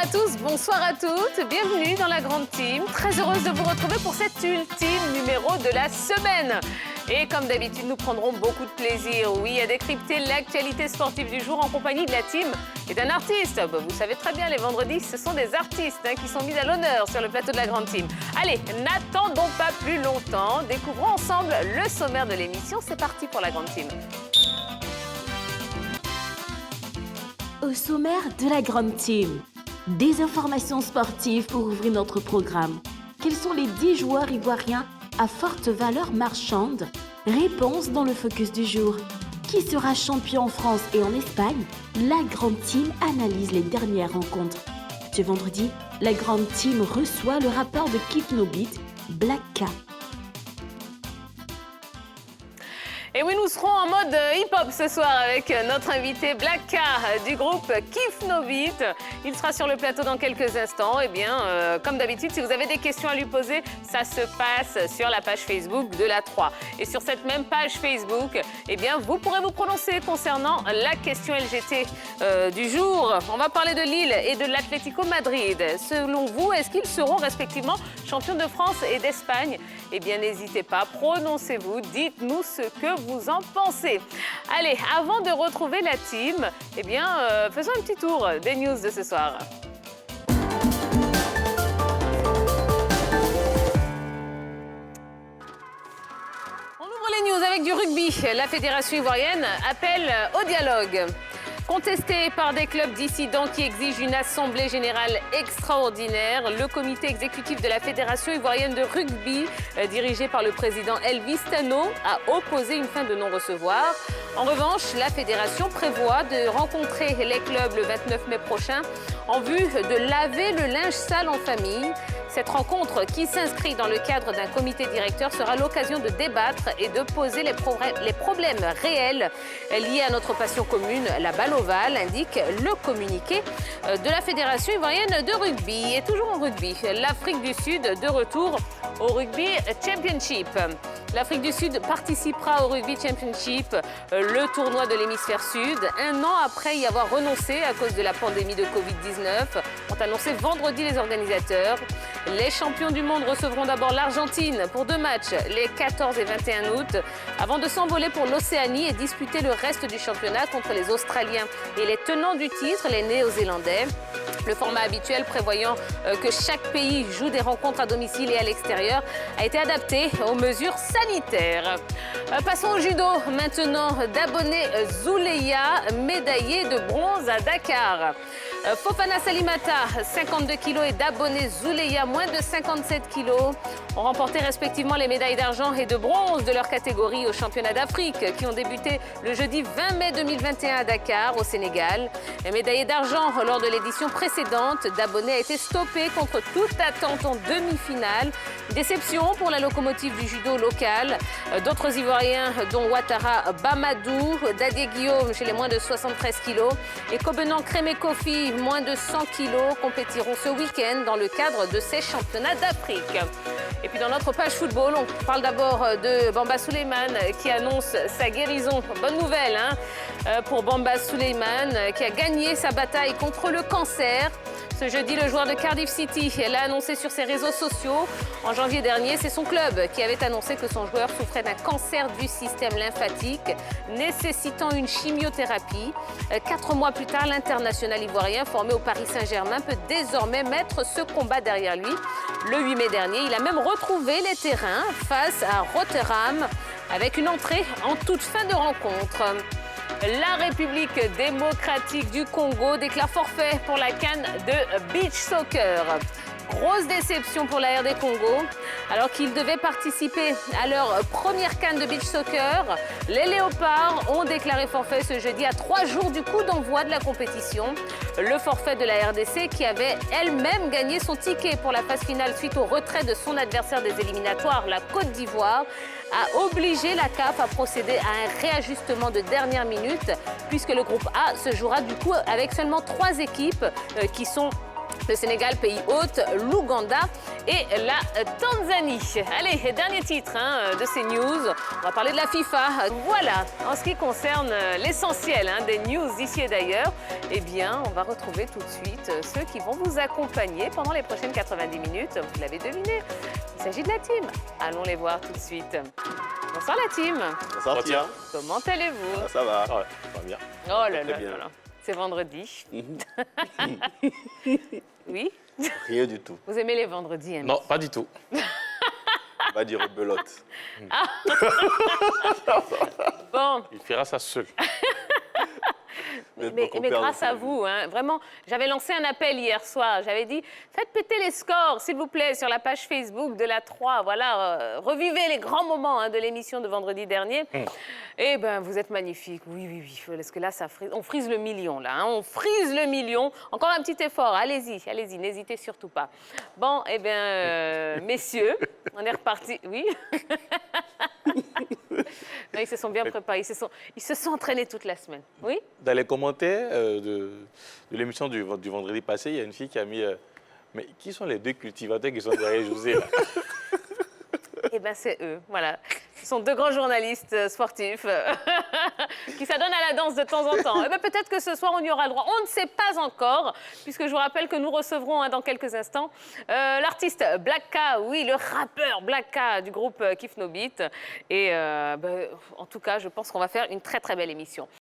à tous, bonsoir à toutes, bienvenue dans la Grande Team. Très heureuse de vous retrouver pour cet ultime numéro de la semaine. Et comme d'habitude, nous prendrons beaucoup de plaisir, oui, à décrypter l'actualité sportive du jour en compagnie de la team et d'un artiste. Vous savez très bien, les vendredis, ce sont des artistes qui sont mis à l'honneur sur le plateau de la Grande Team. Allez, n'attendons pas plus longtemps, découvrons ensemble le sommaire de l'émission. C'est parti pour la Grande Team. Au sommaire de la Grande Team, des informations sportives pour ouvrir notre programme. Quels sont les 10 joueurs ivoiriens à forte valeur marchande? Réponse dans le focus du jour. Qui sera champion en France et en Espagne? La Grande Team analyse les dernières rencontres. Ce vendredi, la Grande Team reçoit le rappeur de Kiff No Beat, Black K. Et oui, nous serons en mode hip-hop ce soir avec notre invité Black K du groupe Kiff No Beat. Il sera sur le plateau dans quelques instants. Et bien, comme d'habitude, si vous avez des questions à lui poser, ça se passe sur la page Facebook de la 3. Et sur cette même page Facebook, eh bien, vous pourrez vous prononcer concernant la question LGT du jour. On va parler de Lille et de l'Atlético Madrid. Selon vous, est-ce qu'ils seront respectivement champions de France et d'Espagne? Eh bien, n'hésitez pas, prononcez-vous, dites-nous ce que vous en pensez. Allez, avant de retrouver la team, eh bien, faisons un petit tour des news de ce soir. On ouvre les news avec du rugby. La fédération ivoirienne appelle au dialogue. Contesté par des clubs dissidents qui exigent une assemblée générale extraordinaire, le comité exécutif de la Fédération ivoirienne de rugby, dirigé par le président Elvis Tano, a opposé une fin de non-recevoir. En revanche, la fédération prévoit de rencontrer les clubs le 29 mai prochain en vue de laver le linge sale en famille. Cette rencontre, qui s'inscrit dans le cadre d'un comité directeur, sera l'occasion de débattre et de poser les problèmes réels liés à notre passion commune, la balle ovale, indique le communiqué de la Fédération ivoirienne de rugby. Et toujours en rugby, l'Afrique du Sud de retour au Rugby Championship. L'Afrique du Sud participera au Rugby Championship, le tournoi de l'hémisphère sud, un an après y avoir renoncé à cause de la pandémie de Covid-19, ont annoncé vendredi les organisateurs. Les champions du monde recevront d'abord l'Argentine pour 2 matchs, les 14 et 21 août, avant de s'envoler pour l'Océanie et disputer le reste du championnat contre les Australiens et les tenants du titre, les Néo-Zélandais. Le format habituel prévoyant que chaque pays joue des rencontres à domicile et à l'extérieur a été adapté aux mesures sanitaires. Passons au judo maintenant. D'Abonné Zouleya, médaillée de bronze à Dakar. Fofana Salimata, 52 kg, et D'Abonné Zouleya, moins de 57 kg, ont remporté respectivement les médailles d'argent et de bronze de leur catégorie aux championnats d'Afrique qui ont débuté le jeudi 20 mai 2021 à Dakar, au Sénégal. Médaillée d'argent lors de l'édition précédente, D'Abonné a été stoppée contre toute attente en demi-finale. Déception pour la locomotive du judo local. D'autres Ivoiriens, dont Ouattara Bamadou, Dadier Guillaume chez les moins de 73 kg et Kobenan Kreme Kofi, moins de 100 kg, compétiront ce week-end dans le cadre de ces championnats d'Afrique. Et puis dans notre page football, on parle d'abord de Bamba Souleymane qui annonce sa guérison. Bonne nouvelle pour Bamba Souleymane qui a gagné sa bataille contre le cancer. Ce jeudi, le joueur de Cardiff City l'a annoncé sur ses réseaux sociaux. En janvier dernier, c'est son club qui avait annoncé que son joueur souffrait d'un cancer du système lymphatique nécessitant une chimiothérapie. 4 mois plus tard, l'international ivoirien formé au Paris Saint-Germain peut désormais mettre ce combat derrière lui. Le 8 mai dernier, il a même retrouvé les terrains face à Rotterdam avec une entrée en toute fin de rencontre. La République démocratique du Congo déclare forfait pour la CAN de beach soccer. Grosse déception pour la RD Congo. Alors qu'ils devaient participer à leur première CAN de beach soccer, les Léopards ont déclaré forfait ce jeudi à 3 jours du coup d'envoi de la compétition. Le forfait de la RDC, qui avait elle-même gagné son ticket pour la phase finale suite au retrait de son adversaire des éliminatoires, la Côte d'Ivoire, a obligé la CAF à procéder à un réajustement de dernière minute, puisque le groupe A se jouera du coup avec seulement 3 équipes qui sont le Sénégal, pays hôte, l'Ouganda et la Tanzanie. Allez, dernier titre de ces news. On va parler de la FIFA. Voilà, en ce qui concerne l'essentiel des news d'ici et d'ailleurs, eh bien, on va retrouver tout de suite ceux qui vont vous accompagner pendant les prochaines 90 minutes. Vous l'avez deviné, il s'agit de la team. Allons les voir tout de suite. Bonsoir la team. Bonsoir Tia. Comment allez-vous? Ça va. Ouais, ça va bien. Oh là là bien. là là. C'est vendredi. Oui? Rien du tout. Vous aimez les vendredis, hein? Non, pas du tout. On va dire belote. Bon. Il fera ça seul. Mais grâce à vous, vraiment, j'avais lancé un appel hier soir. J'avais dit, faites péter les scores, s'il vous plaît, sur la page Facebook de la 3. Voilà, revivez les grands moments de l'émission de vendredi dernier. Eh bien, vous êtes magnifiques. Oui, oui, oui. Parce que là, ça frise. On frise le million, là. On frise le million. Encore un petit effort. Allez-y, allez-y. N'hésitez surtout pas. Bon, eh bien, messieurs, on est reparti. Oui. Non, ils se sont bien préparés. Ils se sont entraînés toute la semaine. Oui? Dans les commentaires de l'émission du vendredi passé, il y a une fille qui a mis mais qui sont les deux cultivateurs qui sont derrière José là? Eh bien, c'est eux, voilà. Ce sont deux grands journalistes sportifs qui s'adonnent à la danse de temps en temps. Eh bien, peut-être que ce soir, on y aura le droit. On ne sait pas encore, puisque je vous rappelle que nous recevrons dans quelques instants l'artiste Black K, oui, le rappeur Black K du groupe Kiff No Beat. Et en tout cas, je pense qu'on va faire une très, très belle émission.